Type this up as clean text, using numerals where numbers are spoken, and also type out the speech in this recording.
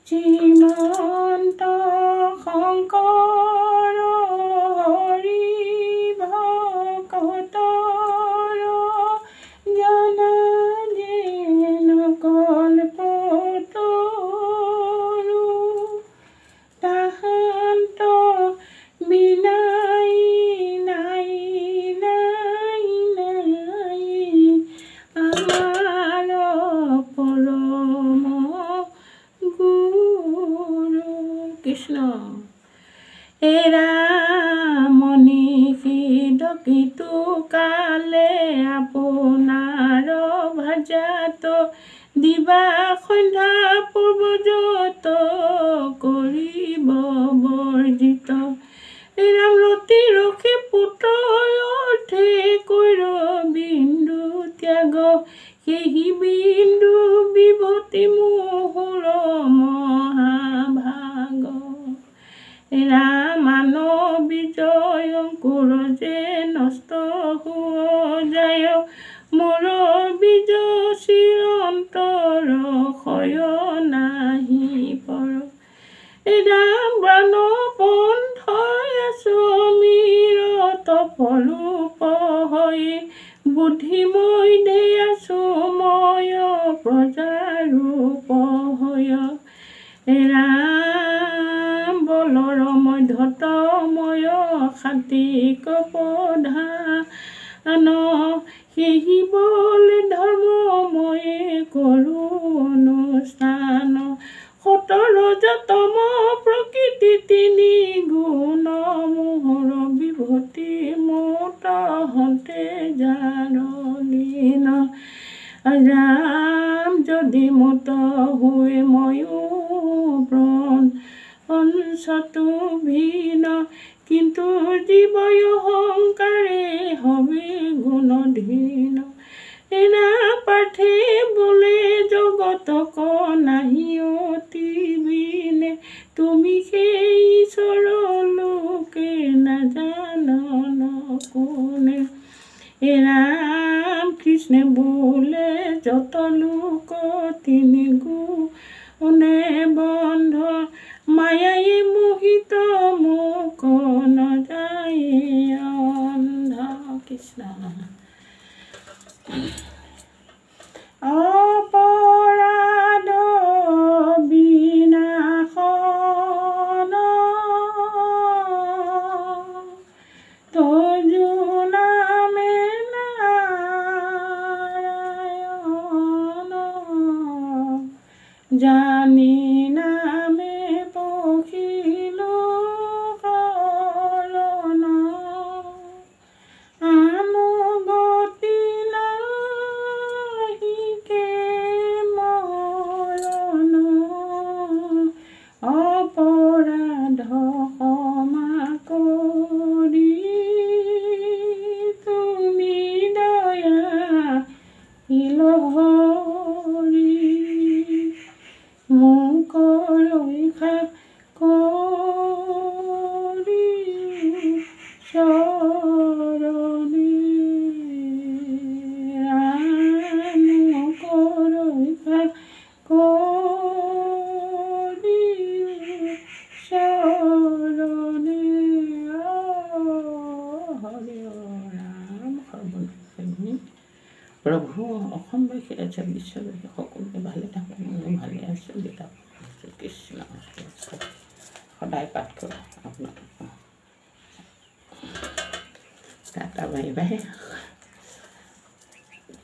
শ্ৰীমন্ত শংকৰ হৰি ভকতৰ জনা যেন কল্পতৰু তাহান্ত বিনাই নাই নাই নাই আমাৰ পৰম গুৰু কৃষ্ণ এৰামনি সিদকিতো কালে আপোনাৰ ভাজাত দিবা সন্ধ্যা পূৰ্বজত কৰিব বৰ্জিত ৰামৰতি ৰখি পুত্ৰৰ্থে কৈৰ বিন্দু ত্যাগ সেই বিন্দু বিভূতি মোহৰ মহাভাগ ৰামান বিজয় অংকুৰ যে নষ্ট হৈ যায় মোৰ বীজ চিৰন্তৰ ক্ষয় নাহি পৰ ৰাম বাণ পন্থ সমীৰত ফলূপ হৈ বুদ্ধিময় আছো ময় প্ৰজাৰূপ হৈ ৰাম বলৰ মধ্যতময় সাতিক প্ৰধান সেই বল ধৰ্মময়ে কৰোঁ অনুষ্ঠান সতৰজতম প্ৰকৃতি তিনি গুণ মোহৰ বিভূতি মোত হন্তে জাৰলীন ৰাম যদি মোত হৈ ময়ো প্ৰাণ অঞ্চতো ভিন কিন্তু জীৱয় অহংকাৰে হবে গুণধীন এনা পাৰ্থে বোলে জগতক নাহি অতি বিনে তুমি সেই ঈশ্বৰ লোকে নাজান কোনে ৰাম কৃষ্ণে বোলে যত লোক তিনি গুণে বন্ধ মায়াই মোহিত মোক নযায় অন্ধ কৃষ্ণ অপৰাধ বিনাশন তজু নামে নাৰায়ণ জানি নামে পখিল শৰণ আনুগতি নাহিকে মৰণ অপৰাধ ক্ষমা কৰি তুমি দয়াশীল হৰি মোক ৰক্ষা কৰি চৰণে ৰাম মোক ৰক্ষা কৰি চৰণে হৰি ৰাম সৰ্বনাশী প্ৰভু অসমবাসী আছে বিশ্ববাসী সকলোকে ভালে থাকক ময়ো ভালে আছোঁ গীতা কৃষ্ণ সদায় পাঠ কৰোঁ আপোনালোক টাটা বাই বাই